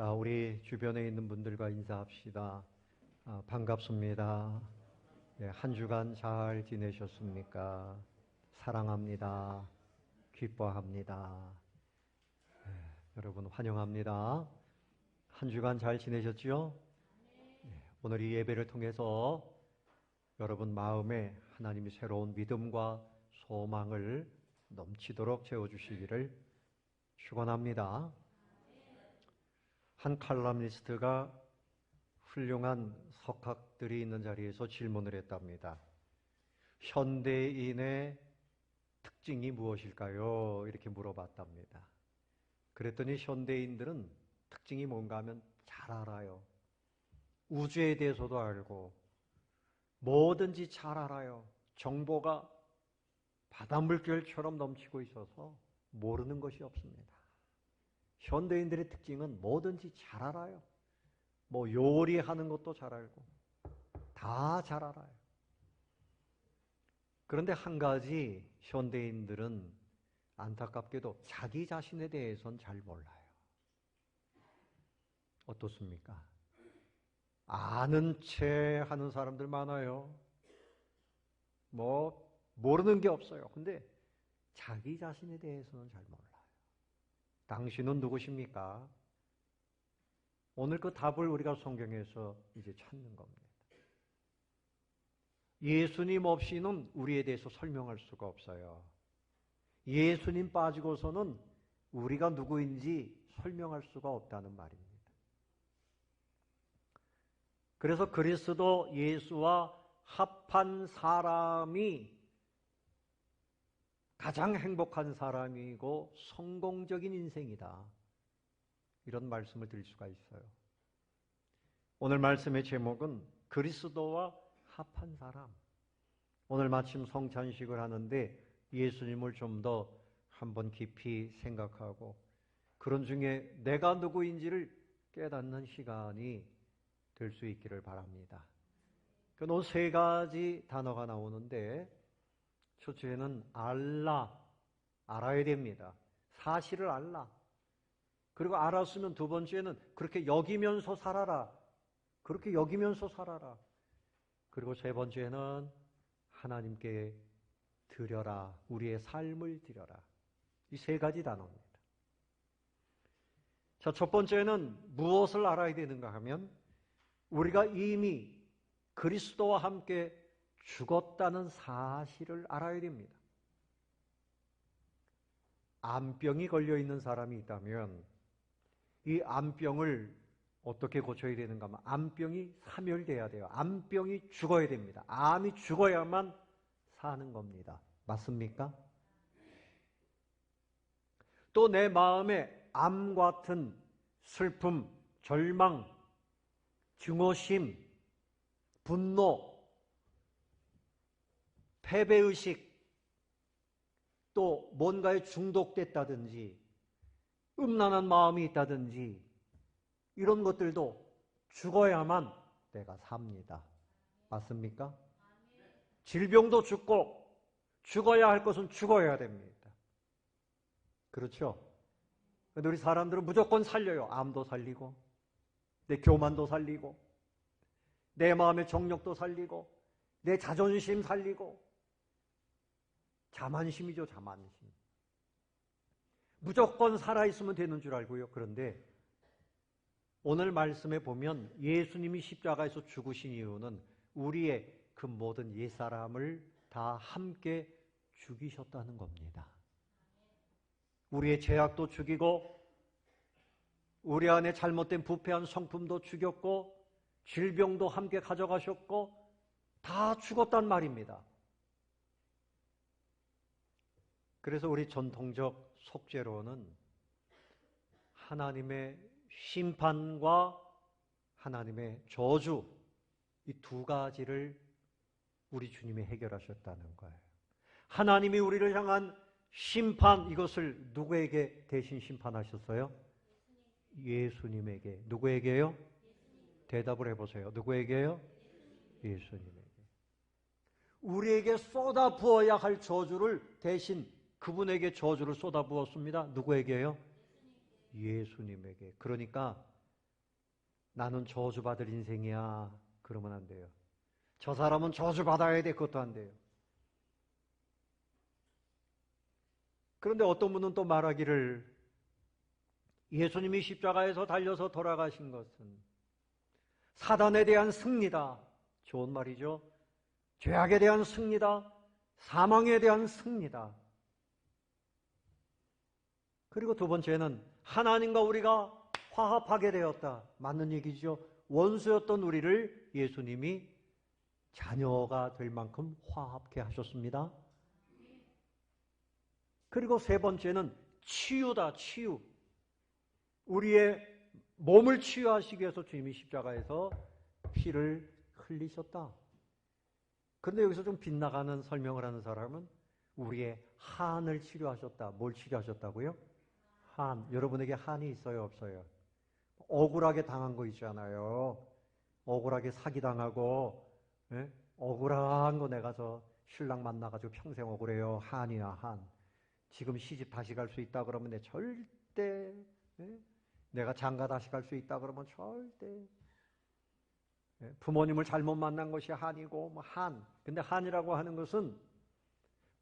자, 우리 주변에 있는 분들과 인사합시다. 반갑습니다. 네, 한 주간 잘 지내셨습니까? 사랑합니다. 기뻐합니다. 네, 여러분 환영합니다. 한 주간 잘 지내셨죠? 네, 오늘 이 예배를 통해서 여러분 마음에 하나님이 새로운 믿음과 소망을 넘치도록 채워주시기를 축원합니다. 한 칼럼니스트가 훌륭한 석학들이 있는 자리에서 질문을 했답니다. 현대인의 특징이 무엇일까요? 이렇게 물어봤답니다. 그랬더니 현대인들은 특징이 뭔가 하면 잘 알아요. 우주에 대해서도 알고 뭐든지 잘 알아요. 정보가 바닷물결처럼 넘치고 있어서 모르는 것이 없습니다. 현대인들의 특징은 뭐든지 잘 알아요. 뭐 요리하는 것도 잘 알고 다 잘 알아요. 그런데 한 가지 현대인들은 안타깝게도 자기 자신에 대해서는 잘 몰라요. 어떻습니까? 아는 체 하는 사람들 많아요. 뭐 모르는 게 없어요. 근데 자기 자신에 대해서는 잘 몰라요. 당신은 누구십니까? 오늘 그 답을 우리가 성경에서 이제 찾는 겁니다. 예수님 없이는 우리에 대해서 설명할 수가 없어요. 예수님 빠지고서는 우리가 누구인지 설명할 수가 없다는 말입니다. 그래서 그리스도 예수와 합한 사람이 가장 행복한 사람이고 성공적인 인생이다. 이런 말씀을 드릴 수가 있어요. 오늘 말씀의 제목은 그리스도와 합한 사람. 오늘 마침 성찬식을 하는데 예수님을 좀 더 한번 깊이 생각하고 그런 중에 내가 누구인지를 깨닫는 시간이 될 수 있기를 바랍니다. 오늘 세 가지 단어가 나오는데 첫째는 알아야 됩니다. 사실을 알라. 그리고 알았으면 두 번째는 그렇게 여기면서 살아라. 그렇게 여기면서 살아라. 그리고 세 번째는 하나님께 드려라. 우리의 삶을 드려라. 이 세 가지 단어입니다. 자, 첫 번째는 무엇을 알아야 되는가 하면 우리가 이미 그리스도와 함께 죽었다는 사실을 알아야 됩니다. 암병이 걸려있는 사람이 있다면 이 암병을 어떻게 고쳐야 되는가 하면 암병이 사멸돼야 돼요. 암병이 죽어야 됩니다. 암이 죽어야만 사는 겁니다. 맞습니까? 또 내 마음에 암 같은 슬픔, 절망, 증오심, 분노, 패배의식, 또 뭔가에 중독됐다든지 음란한 마음이 있다든지 이런 것들도 죽어야만 내가 삽니다. 맞습니까? 질병도 죽고 죽어야 할 것은 죽어야 됩니다. 그렇죠? 근데 우리 사람들은 무조건 살려요. 암도 살리고 내 교만도 살리고 내 마음의 정욕도 살리고 내 자존심 살리고 자만심이죠. 자만심. 무조건 살아있으면 되는 줄 알고요. 그런데 오늘 말씀에 보면 예수님이 십자가에서 죽으신 이유는 우리의 그 모든 옛사람을 다 함께 죽이셨다는 겁니다. 우리의 죄악도 죽이고 우리 안에 잘못된 부패한 성품도 죽였고 질병도 함께 가져가셨고 다 죽었단 말입니다. 그래서 우리 전통적 속죄로는 하나님의 심판과 하나님의 저주 이 두 가지를 우리 주님이 해결하셨다는 거예요. 하나님이 우리를 향한 심판 이것을 누구에게 대신 심판하셨어요? 예수님에게. 누구에게요? 대답을 해보세요. 누구에게요? 예수님에게. 우리에게 쏟아 부어야 할 저주를 대신 그분에게 저주를 쏟아 부었습니다. 누구에게요? 예수님에게. 그러니까 나는 저주받을 인생이야. 그러면 안 돼요. 저 사람은 저주받아야 돼. 그것도 안 돼요. 그런데 어떤 분은 또 말하기를 예수님이 십자가에서 달려서 돌아가신 것은 사단에 대한 승리다. 좋은 말이죠. 죄악에 대한 승리다. 사망에 대한 승리다. 그리고 두 번째는 하나님과 우리가 화합하게 되었다. 맞는 얘기죠. 원수였던 우리를 예수님이 자녀가 될 만큼 화합케 하셨습니다. 그리고 세 번째는 치유다. 치유. 우리의 몸을 치유하시기 위해서 주님이 십자가에서 피를 흘리셨다. 그런데 여기서 좀 빗나가는 설명을 하는 사람은 우리의 한을 치료하셨다. 뭘 치료하셨다고요? 한. 여러분에게 한이 있어요, 없어요? 억울하게 당한 거 있잖아요. 억울하게 사기당하고, 예? 억울한 거 내가 저 신랑 만나가지고 평생 억울해요. 한이야, 한. 지금 시집 다시 갈 수 있다 그러면 내 절대, 예? 내가 장가 다시 갈 수 있다 그러면 절대. 예? 부모님을 잘못 만난 것이 한이고, 뭐 한. 근데 한이라고 하는 것은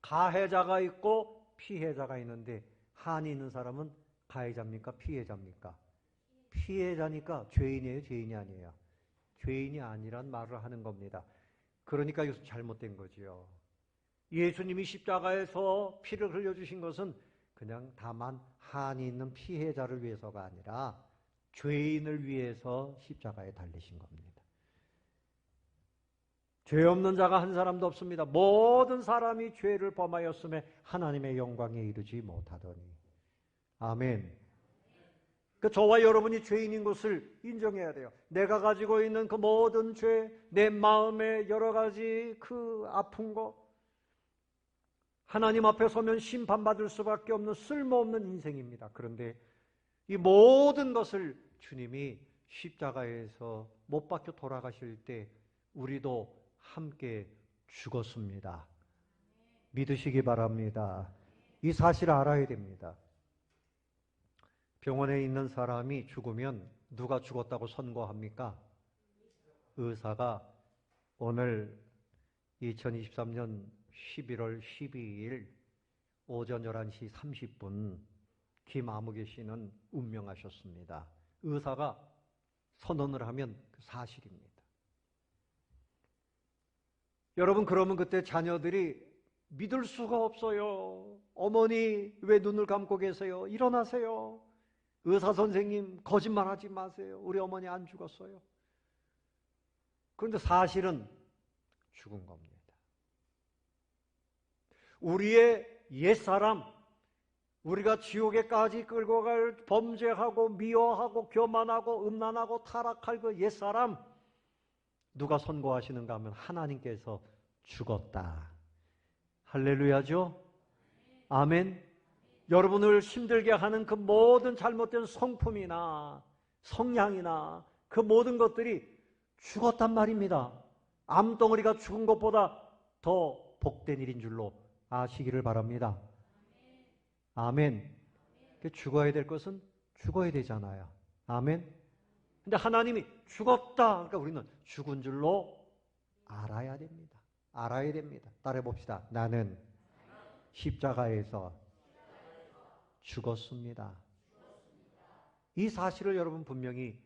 가해자가 있고 피해자가 있는데, 한이 있는 사람은 가해자입니까? 피해자입니까? 피해자니까 죄인이에요? 죄인이 아니에요? 죄인이 아니란 말을 하는 겁니다. 그러니까 이것은 잘못된 거지요. 예수님이 십자가에서 피를 흘려주신 것은 그냥 다만 한이 있는 피해자를 위해서가 아니라 죄인을 위해서 십자가에 달리신 겁니다. 죄 없는 자가 한 사람도 없습니다. 모든 사람이 죄를 범하였음에 하나님의 영광에 이르지 못하더니. 아멘. 그 저와 여러분이 죄인인 것을 인정해야 돼요. 내가 가지고 있는 그 모든 죄, 내 마음의 여러 가지 그 아픈 거, 하나님 앞에 서면 심판받을 수밖에 없는 쓸모없는 인생입니다. 그런데 이 모든 것을 주님이 십자가에서 못 박혀 돌아가실 때 우리도 함께 죽었습니다. 믿으시기 바랍니다. 이 사실을 알아야 됩니다. 병원에 있는 사람이 죽으면 누가 죽었다고 선고합니까? 의사가 오늘 2023년 11월 12일 오전 11시 30분 김아무개 씨는 운명하셨습니다. 의사가 선언을 하면 그 사실입니다. 여러분, 그러면 그때 자녀들이 믿을 수가 없어요. 어머니 왜 눈을 감고 계세요? 일어나세요. 의사 선생님 거짓말하지 마세요. 우리 어머니 안 죽었어요. 그런데 사실은 죽은 겁니다. 우리의 옛사람, 우리가 지옥에까지 끌고 갈 범죄하고 미워하고 교만하고 음란하고 타락할 그 옛사람, 누가 선고하시는가 하면 하나님께서 죽었다. 할렐루야죠? 아멘. 여러분을 힘들게 하는 그 모든 잘못된 성품이나 성향이나 그 모든 것들이 죽었단 말입니다. 암덩어리가 죽은 것보다 더 복된 일인 줄로 아시기를 바랍니다. 아멘. 죽어야 될 것은 죽어야 되잖아요. 아멘. 근데 하나님이 죽었다. 그러니까 우리는 죽은 줄로 알아야 됩니다. 알아야 됩니다. 따라해 봅시다. 나는 십자가에서 죽었습니다. 이 사실을 여러분 분명히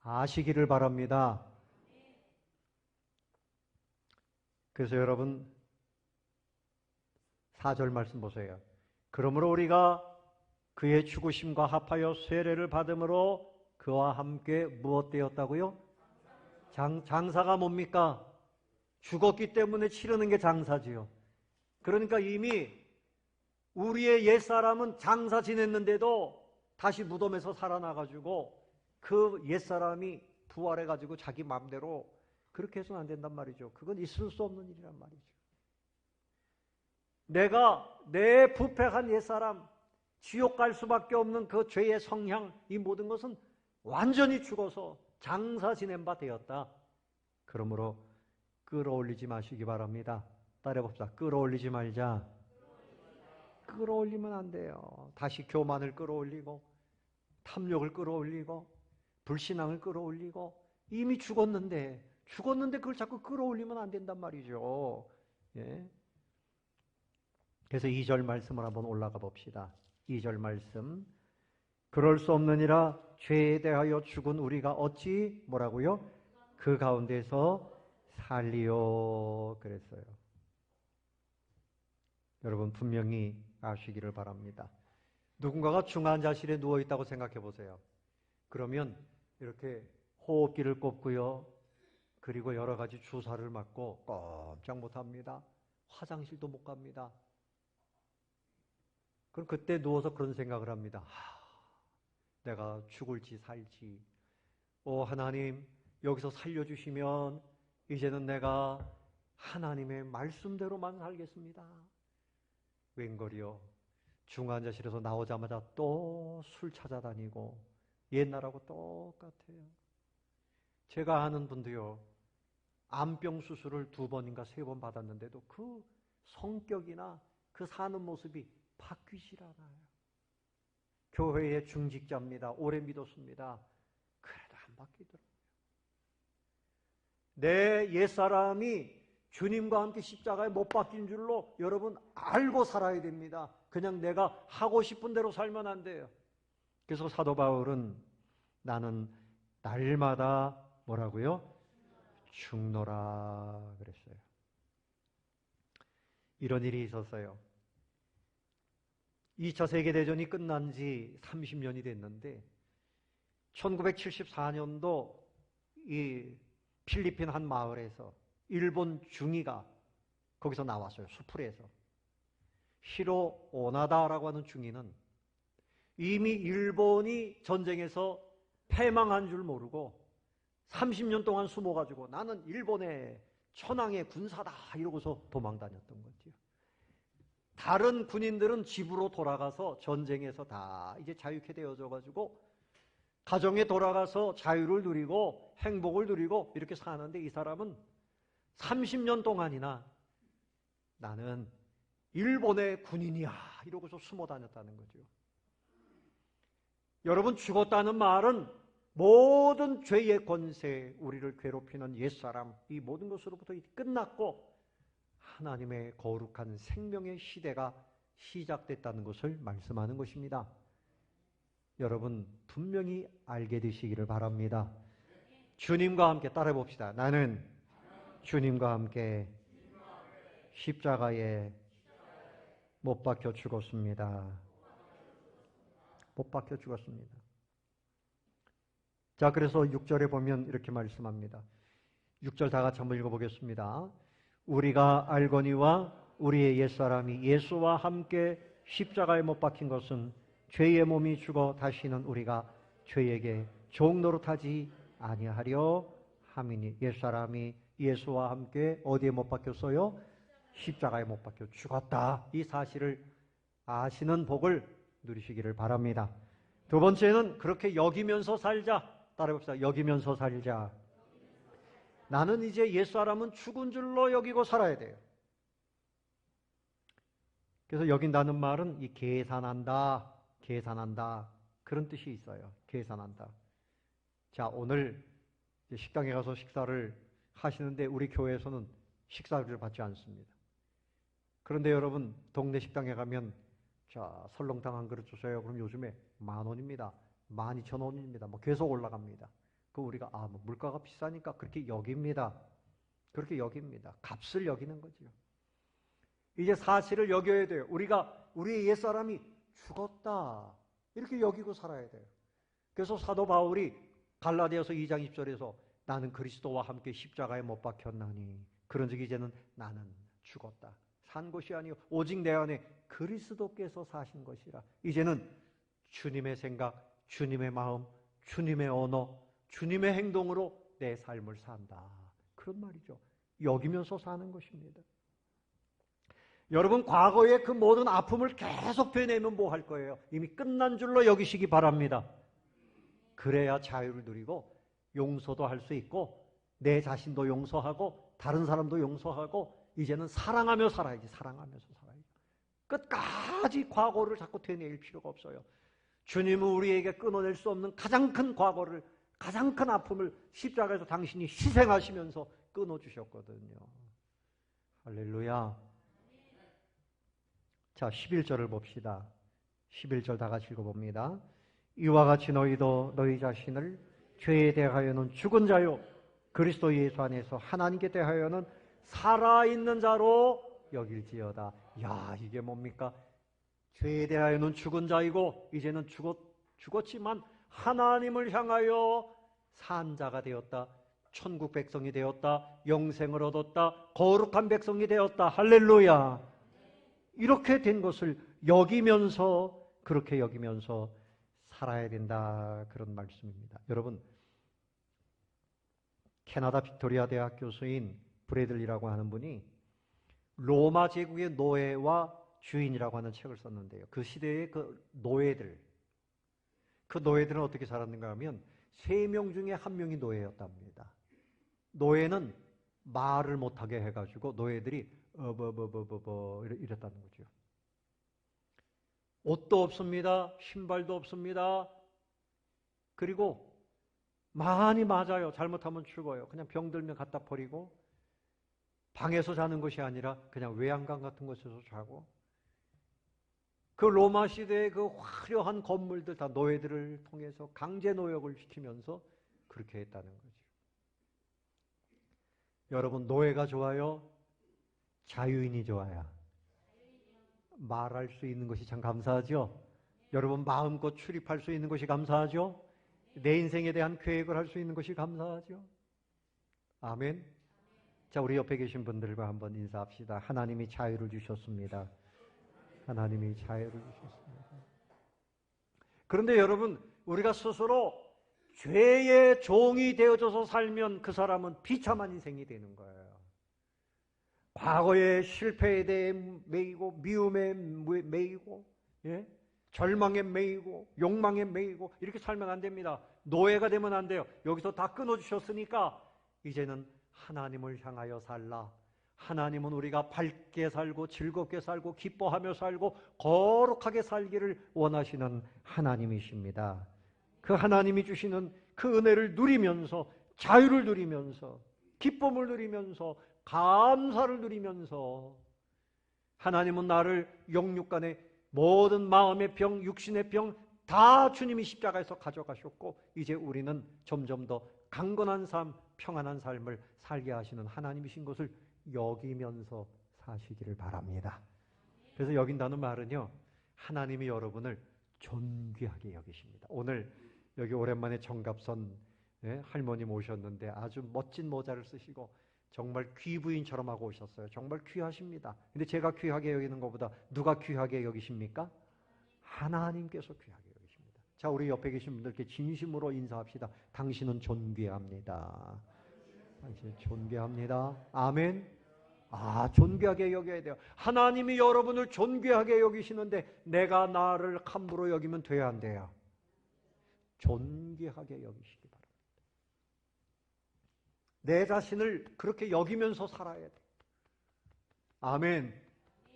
아시기를 바랍니다. 그래서 여러분 4절 말씀 보세요. 그러므로 우리가 그의 죽으심과 합하여 세례를 받음으로 그와 함께 무엇 되었다고요? 장사가 뭡니까? 죽었기 때문에 치르는 게 장사지요. 그러니까 이미 우리의 옛사람은 장사 지냈는데도 다시 무덤에서 살아나가지고 그 옛사람이 부활해가지고 자기 마음대로 그렇게 해서는 안 된단 말이죠. 그건 있을 수 없는 일이란 말이죠. 내가 내 부패한 옛사람, 지옥 갈 수밖에 없는 그 죄의 성향, 이 모든 것은 완전히 죽어서 장사 지낸 바 되었다. 그러므로 끌어올리지 마시기 바랍니다. 따라해봅시다. 끌어올리지 말자. 끌어올리면 안 돼요. 다시 교만을 끌어올리고 탐욕을 끌어올리고 불신앙을 끌어올리고 이미 죽었는데 그걸 자꾸 끌어올리면 안 된단 말이죠. 예. 그래서 2절 말씀을 한번 올라가 봅시다. 2절 말씀. 그럴 수 없느니라 죄에 대하여 죽은 우리가 어찌 뭐라고요? 그 가운데서 살리요 그랬어요. 여러분 분명히 아시기를 바랍니다. 누군가가 중환자실에 누워있다고 생각해 보세요. 그러면 이렇게 호흡기를 꼽고요. 그리고 여러 가지 주사를 맞고 꼼짝 못합니다. 화장실도 못 갑니다. 그럼 그때 누워서 그런 생각을 합니다. 내가 죽을지 살지. 하나님 여기서 살려주시면 이제는 내가 하나님의 말씀대로만 살겠습니다. 웬걸이요. 중환자실에서 나오자마자 또 술 찾아다니고 옛날하고 똑같아요. 제가 아는 분도요. 암병 수술을 2번인가 3번 받았는데도 그 성격이나 그 사는 모습이 바뀌질 않아요. 교회의 중직자입니다. 오래 믿었습니다. 그래도 안 바뀌더라고요. 내 옛사람이 주님과 함께 십자가에 못 박힌 줄로 여러분 알고 살아야 됩니다. 그냥 내가 하고 싶은 대로 살면 안 돼요. 그래서 사도 바울은 나는 날마다 뭐라고요? 죽노라 그랬어요. 이런 일이 있었어요. 2차 세계대전이 끝난 지 30년이 됐는데 1974년도 이 필리핀 한 마을에서 일본 중위가 거기서 나왔어요. 수풀에서. 히로 오나다라고 하는 중위는 이미 일본이 전쟁에서 패망한 줄 모르고 30년 동안 숨어가지고 나는 일본의 천황의 군사다 이러고서 도망다녔던 거죠. 다른 군인들은 집으로 돌아가서 전쟁에서 다 이제 자유케 되어져가지고 가정에 돌아가서 자유를 누리고 행복을 누리고 이렇게 사는데 이 사람은 30년 동안이나 나는 일본의 군인이야 이러고서 숨어 다녔다는 거죠. 여러분 죽었다는 말은 모든 죄의 권세, 우리를 괴롭히는 옛사람 이 모든 것으로부터 끝났고 하나님의 거룩한 생명의 시대가 시작됐다는 것을 말씀하는 것입니다. 여러분 분명히 알게 되시기를 바랍니다. 주님과 함께 따라해 봅시다. 나는 주님과 함께 십자가에 못 박혀 죽었습니다. 못 박혀 죽었습니다. 자, 그래서 6절에 보면 이렇게 말씀합니다. 6절 다 같이 한번 읽어보겠습니다. 우리가 알거니와 우리의 옛사람이 예수와 함께 십자가에 못 박힌 것은 죄의 몸이 죽어 다시는 우리가 죄에게 종노릇하지 아니하려 함이니. 옛사람이 예수와 함께 어디에 못 박혔어요? 십자가에 못 박혀 죽었다. 이 사실을 아시는 복을 누리시기를 바랍니다. 두 번째는 그렇게 여기면서 살자. 따라해봅시다. 여기면서 살자. 나는 이제 옛사람은 죽은 줄로 여기고 살아야 돼요. 그래서 여긴다는 말은 이 계산한다, 계산한다 그런 뜻이 있어요. 계산한다. 자, 오늘 식당에 가서 식사를 하시는데 우리 교회에서는 식사를 받지 않습니다. 그런데 여러분 동네 식당에 가면 자 설렁탕 한 그릇 주세요. 그럼 요즘에 10,000원입니다. 12,000원입니다. 뭐 계속 올라갑니다. 그 우리가 뭐 물가가 비싸니까 그렇게 여깁니다. 그렇게 여깁니다. 값을 여기는 거죠. 이제 사실을 여겨야 돼요. 우리가 우리의 옛사람이 죽었다 이렇게 여기고 살아야 돼요. 그래서 사도 바울이 갈라디아서 2장 10절에서 나는 그리스도와 함께 십자가에 못 박혔나니 그런즉 이제는 나는 죽었다. 산 것이 아니요 오직 내 안에 그리스도께서 사신 것이라. 이제는 주님의 생각, 주님의 마음, 주님의 언어, 주님의 행동으로 내 삶을 산다. 그런 말이죠. 여기면서 사는 것입니다. 여러분 과거의 그 모든 아픔을 계속 되뇌면 뭐 할 거예요? 이미 끝난 줄로 여기시기 바랍니다. 그래야 자유를 누리고 용서도 할 수 있고 내 자신도 용서하고 다른 사람도 용서하고 이제는 사랑하며 살아야지. 사랑하면서 살아야지. 끝까지 과거를 자꾸 되뇌일 필요가 없어요. 주님은 우리에게 끊어낼 수 없는 가장 큰 과거를 가장 큰 아픔을 십자가에서 당신이 희생하시면서 끊어주셨거든요. 할렐루야. 자, 11절을 봅시다. 11절 다 같이 읽어봅니다. 이와 같이 너희도 너희 자신을 죄에 대하여는 죽은 자요 그리스도 예수 안에서 하나님께 대하여는 살아있는 자로 여길지어다. 야, 이게 뭡니까? 죄에 대하여는 죽은 자이고 이제는 죽었지만 하나님을 향하여 산 자가 되었다. 천국 백성이 되었다. 영생을 얻었다. 거룩한 백성이 되었다. 할렐루야. 이렇게 된 것을 여기면서, 그렇게 여기면서 살아야 된다, 그런 말씀입니다. 여러분, 캐나다 빅토리아 대학 교수인 브래들리라고 하는 분이 로마 제국의 노예와 주인이라고 하는 책을 썼는데요. 그 시대의 그 노예들은 어떻게 살았는가 하면 3명 중에 1명이 노예였답니다. 노예는 말을 못하게 해가지고 노예들이 이랬다는 거죠. 옷도 없습니다. 신발도 없습니다. 그리고 많이 맞아요. 잘못하면 죽어요. 그냥 병들면 갖다 버리고 방에서 자는 것이 아니라 그냥 외양간 같은 곳에서 자고, 그 로마 시대의 그 화려한 건물들 다 노예들을 통해서 강제 노역을 시키면서 그렇게 했다는 거죠. 여러분, 노예가 좋아요? 자유인이 좋아요? 말할 수 있는 것이 참 감사하죠? 여러분, 마음껏 출입할 수 있는 것이 감사하죠? 내 인생에 대한 계획을 할 수 있는 것이 감사하죠? 아멘. 자, 우리 옆에 계신 분들과 한번 인사합시다. 하나님이 자유를 주셨습니다. 하나님이 자유를 주셨습니다. 그런데 여러분, 우리가 스스로 죄의 종이 되어져서 살면 그 사람은 비참한 인생이 되는 거예요. 과거의 실패에 대해 매이고, 미움에 매이고, 절망에 매이고, 욕망에 매이고, 이렇게 살면 안 됩니다. 노예가 되면 안 돼요. 여기서 다 끊어주셨으니까 이제는 하나님을 향하여 살라. 하나님은 우리가 밝게 살고 즐겁게 살고 기뻐하며 살고 거룩하게 살기를 원하시는 하나님이십니다. 그 하나님이 주시는 그 은혜를 누리면서, 자유를 누리면서, 기쁨을 누리면서, 감사를 누리면서, 하나님은 나를 영육간의 모든 마음의 병, 육신의 병 다 주님이 십자가에서 가져가셨고 이제 우리는 점점 더 강건한 삶, 평안한 삶을 살게 하시는 하나님이신 것을 여기면서 사시기를 바랍니다. 그래서 여긴다는 말은요, 하나님이 여러분을 존귀하게 여기십니다. 오늘 여기 오랜만에 정갑선 할머님 오셨는데 아주 멋진 모자를 쓰시고 정말 귀부인처럼 하고 오셨어요. 정말 귀하십니다. 근데 제가 귀하게 여기는 것보다 누가 귀하게 여기십니까? 하나님께서 귀하게 여기십니다. 자, 우리 옆에 계신 분들께 진심으로 인사합시다. 당신은 존귀합니다. 당신은 존귀합니다. 아멘. 존귀하게 여겨야 돼요. 하나님이 여러분을 존귀하게 여기시는데 내가 나를 함부로 여기면 돼야 안 돼요. 존귀하게 여기시기 바랍니다. 내 자신을 그렇게 여기면서 살아야 돼요. 아멘.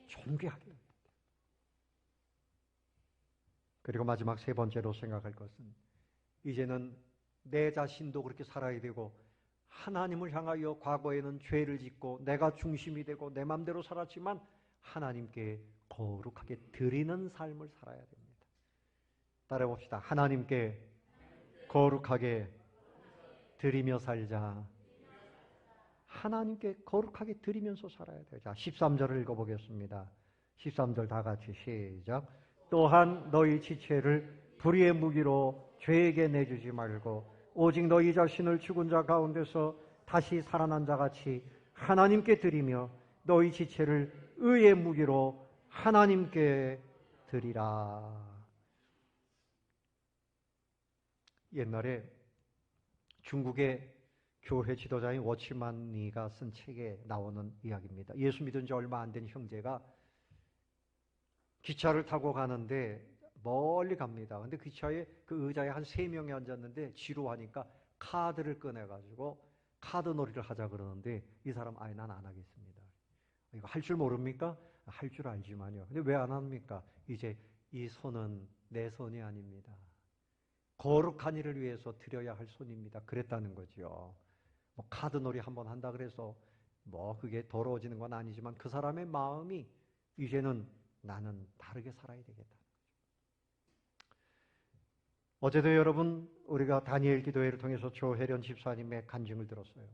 존귀하게. 그리고 마지막 3번째로 생각할 것은 이제는 내 자신도 그렇게 살아야 되고 하나님을 향하여 과거에는 죄를 짓고 내가 중심이 되고 내 마음대로 살았지만 하나님께 거룩하게 드리는 삶을 살아야 됩니다. 따라해 봅시다. 하나님께 거룩하게 드리며 살자. 하나님께 거룩하게 드리면서 살아야 돼요. 자, 13절을 읽어보겠습니다. 13절 다 같이 시작. 또한 너희 지체를 불의의 무기로 죄에게 내주지 말고 오직 너희 자신을 죽은 자 가운데서 다시 살아난 자같이 하나님께 드리며 너희 지체를 의의 무기로 하나님께 드리라. 옛날에 중국의 교회 지도자인 워치만니가 쓴 책에 나오는 이야기입니다. 예수 믿은 지 얼마 안 된 형제가 기차를 타고 가는데 멀리 갑니다. 근데 기차에 그 의자에 한 3명이 앉았는데 지루하니까 카드를 꺼내가지고 카드 놀이를 하자 그러는데 이 사람 난 안 하겠습니다. 이거 할 줄 모릅니까? 할 줄 알지만요. 근데 왜 안 합니까? 이제 이 손은 내 손이 아닙니다. 거룩한 일을 위해서 드려야 할 손입니다. 그랬다는 거죠. 뭐 카드놀이 한번 한다 그래서 뭐 그게 더러워지는 건 아니지만 그 사람의 마음이 이제는 나는 다르게 살아야 되겠다. 어제도 여러분 우리가 다니엘 기도회를 통해서 조혜련 집사님의 간증을 들었어요.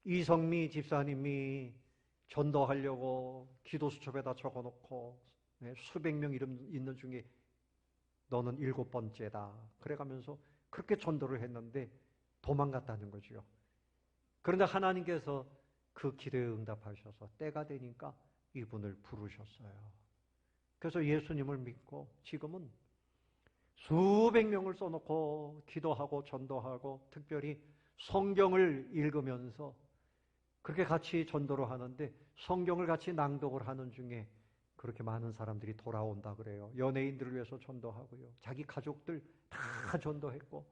이성미 집사님이 전도하려고 기도 수첩에다 적어놓고 수백 명 이름 있는 중에 너는 7번째다. 그래가면서 그렇게 전도를 했는데 도망갔다는 거죠. 그런데 하나님께서 그 기도에 응답하셔서 때가 되니까 이분을 부르셨어요. 그래서 예수님을 믿고 지금은 수백 명을 써놓고 기도하고 전도하고 특별히 성경을 읽으면서 그렇게 같이 전도를 하는데 성경을 같이 낭독을 하는 중에 그렇게 많은 사람들이 돌아온다 그래요. 연예인들을 위해서 전도하고요. 자기 가족들 다 전도했고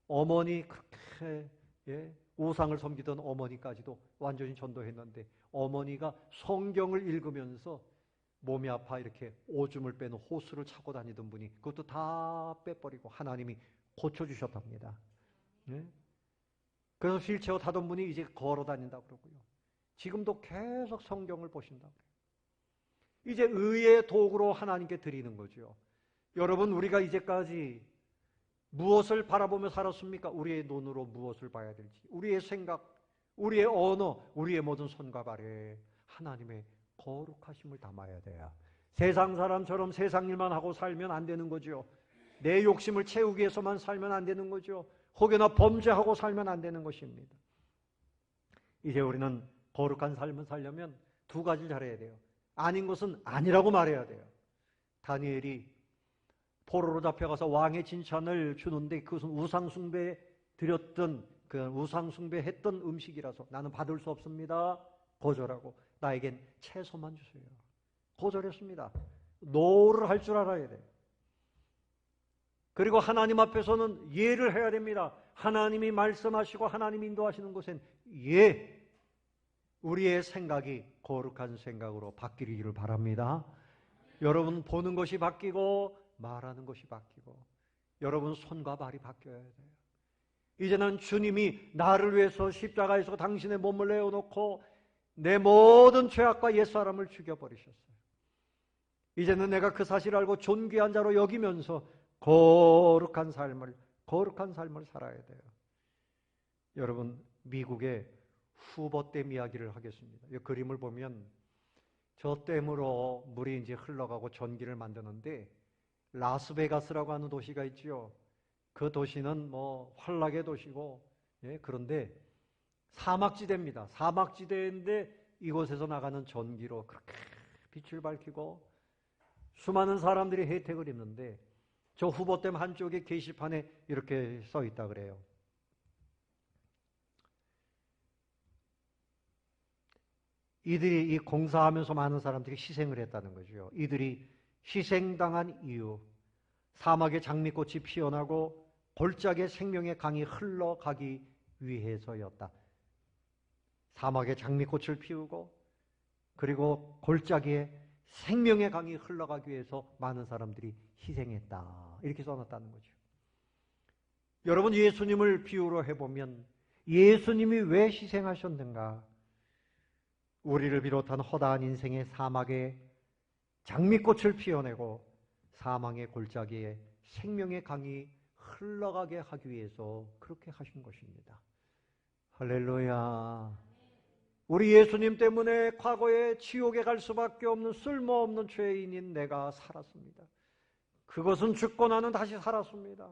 어머니 그렇게 우상을 섬기던 어머니까지도 완전히 전도했는데 어머니가 성경을 읽으면서 몸이 아파 이렇게 오줌을 빼는 호스를 차고 다니던 분이 그것도 다 빼버리고 하나님이 고쳐주셨답니다. 그래서 휠체어 타던 분이 이제 걸어 다닌다고 그러고요. 지금도 계속 성경을 보신다고 그래요. 이제 의의 도구로 하나님께 드리는 거죠. 여러분 우리가 이제까지 무엇을 바라보며 살았습니까? 우리의 눈으로 무엇을 봐야 될지, 우리의 생각, 우리의 언어, 우리의 모든 손과 발에 하나님의 거룩하심을 담아야 돼요. 세상 사람처럼 세상 일만 하고 살면 안 되는 거죠. 내 욕심을 채우기 위해서만 살면 안 되는 거죠. 혹여나 범죄하고 살면 안 되는 것입니다. 이제 우리는 거룩한 삶을 살려면 두 가지를 잘해야 돼요. 아닌 것은 아니라고 말해야 돼요. 다니엘이 포로로 잡혀가서 왕의 진찬을 주는데 그것은 우상숭배 드렸던 그 우상숭배했던 음식이라서 나는 받을 수 없습니다. 거절하고 나에겐 채소만 주세요. 거절했습니다. 노를 할 줄 알아야 돼요. 그리고 하나님 앞에서는 예를 해야 됩니다. 하나님이 말씀하시고 하나님이 인도하시는 곳엔 예. 우리의 생각이 거룩한 생각으로 바뀌기를 바랍니다. 여러분 보는 것이 바뀌고 말하는 것이 바뀌고 여러분 손과 발이 바뀌어야 돼요. 이제는 주님이 나를 위해서 십자가에서 당신의 몸을 내어놓고 내 모든 죄악과 옛사람을 죽여버리셨어요. 이제는 내가 그 사실을 알고 존귀한 자로 여기면서 거룩한 삶을 살아야 돼요. 여러분 미국의 후보댐 이야기를 하겠습니다. 이 그림을 보면 저 댐으로 물이 이제 흘러가고 전기를 만드는데 라스베가스라고 하는 도시가 있죠. 그 도시는 뭐 환락의 도시고 그런데 사막지대입니다. 사막지대인데 이곳에서 나가는 전기로 그렇게 빛을 밝히고 수많은 사람들이 혜택을 입는데 저 후보댐 한쪽에 게시판에 이렇게 써 있다 그래요. 이들이 이 공사하면서 많은 사람들이 희생을 했다는 거죠. 이들이 희생당한 이유, 사막에 장미꽃이 피어나고 골짜기에 생명의 강이 흘러가기 위해서였다. 사막에 장미꽃을 피우고 그리고 골짜기에 생명의 강이 흘러가기 위해서 많은 사람들이 희생했다. 이렇게 써놨다는 거죠. 여러분 예수님을 비유로 해보면 예수님이 왜 희생하셨는가? 우리를 비롯한 허다한 인생의 사막에 장미꽃을 피워내고 사망의 골짜기에 생명의 강이 흘러가게 하기 위해서 그렇게 하신 것입니다. 할렐루야. 우리 예수님 때문에 과거에 지옥에 갈 수밖에 없는 쓸모없는 죄인인 내가 살았습니다. 그것은 죽고 나는 다시 살았습니다.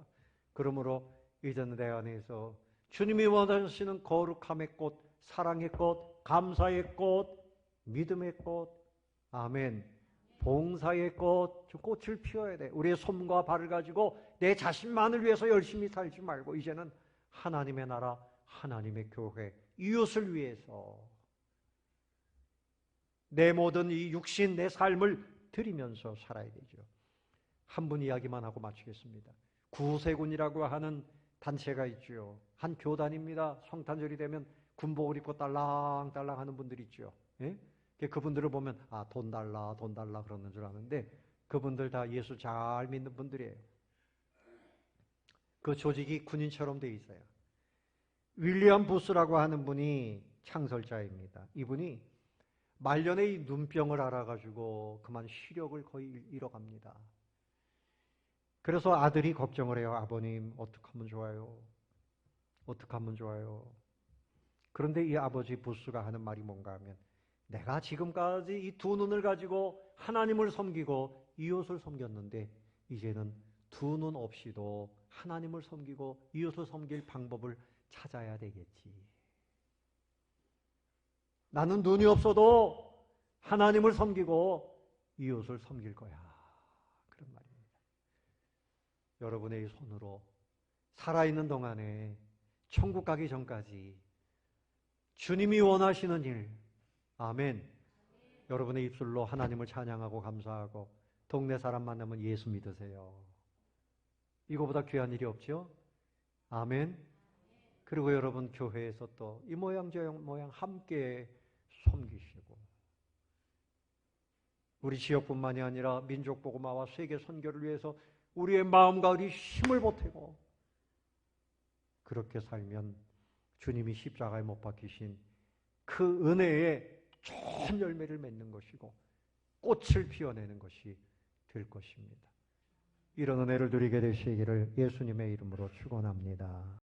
그러므로 이제는 내 안에서 주님이 원하시는 거룩함의 꽃, 사랑의 꽃, 감사의 꽃, 믿음의 꽃, 아멘, 봉사의 꽃, 꽃을 피워야 돼. 우리의 손과 발을 가지고 내 자신만을 위해서 열심히 살지 말고 이제는 하나님의 나라, 하나님의 교회, 이웃을 위해서 내 모든 이 육신, 내 삶을 드리면서 살아야 되죠. 한 분 이야기만 하고 마치겠습니다. 구세군이라고 하는 단체가 있죠. 한 교단입니다. 성탄절이 되면 군복을 입고 딸랑딸랑 하는 분들이 있죠. 예? 그분들을 보면 돈 달라 그러는 줄 아는데 그분들 다 예수 잘 믿는 분들이에요. 그 조직이 군인처럼 되어 있어요. 윌리엄 부스라고 하는 분이 창설자입니다. 이분이 말년에 이 눈병을 앓아가지고 그만 시력을 거의 잃어갑니다. 그래서 아들이 걱정을 해요. 아버님, 어떻게 하면 좋아요? 어떻게 하면 좋아요? 그런데 이 아버지 부스가 하는 말이 뭔가 하면, 내가 지금까지 이 두 눈을 가지고 하나님을 섬기고 이웃을 섬겼는데 이제는 두 눈 없이도 하나님을 섬기고 이웃을 섬길 방법을 찾아야 되겠지. 나는 눈이 없어도 하나님을 섬기고 이웃을 섬길 거야. 그런 말입니다. 여러분의 손으로 살아있는 동안에 천국 가기 전까지 주님이 원하시는 일, 아멘. 여러분의 입술로 하나님을 찬양하고 감사하고 동네 사람 만나면 예수 믿으세요. 이거보다 귀한 일이 없죠? 아멘. 그리고 여러분 교회에서 또 이 모양 저 모양 함께 섬기시고, 우리 지역뿐만이 아니라 민족 복음화와 세계 선교를 위해서 우리의 마음과 우리 힘을 보태고 그렇게 살면 주님이 십자가에 못 박히신 그 은혜의 좋은 열매를 맺는 것이고 꽃을 피워내는 것이 될 것입니다. 이런 은혜를 누리게 되시기를 예수님의 이름으로 축원합니다.